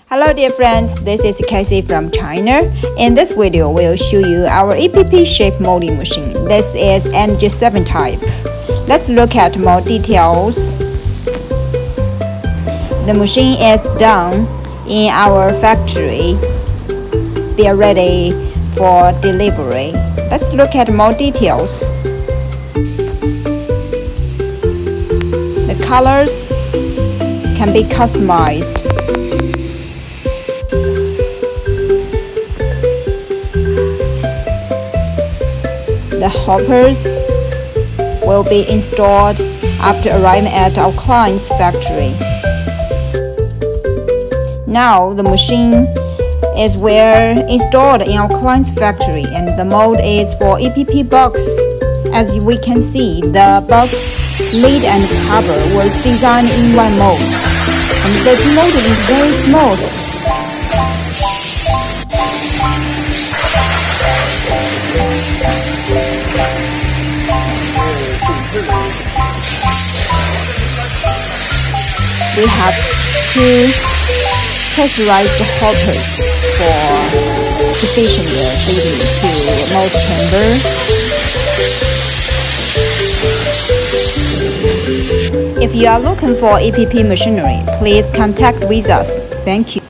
Hello dear friends, this is Casey from China. In this video, we'll show you our EPP shape molding machine. This is NG7 type. Let's look at more details. The machine is done in our factory. They are ready for delivery. Let's look at more details. The colors can be customized. The hoppers will be installed after arriving at our client's factory. Now the machine is installed in our client's factory, and the mold is for EPP box. As we can see, the box lid and cover was designed in one mold, and the molding is very smooth. We have two pressurized hoppers for efficient feeding to mold chamber. If you are looking for EPP machinery, please contact with us. Thank you.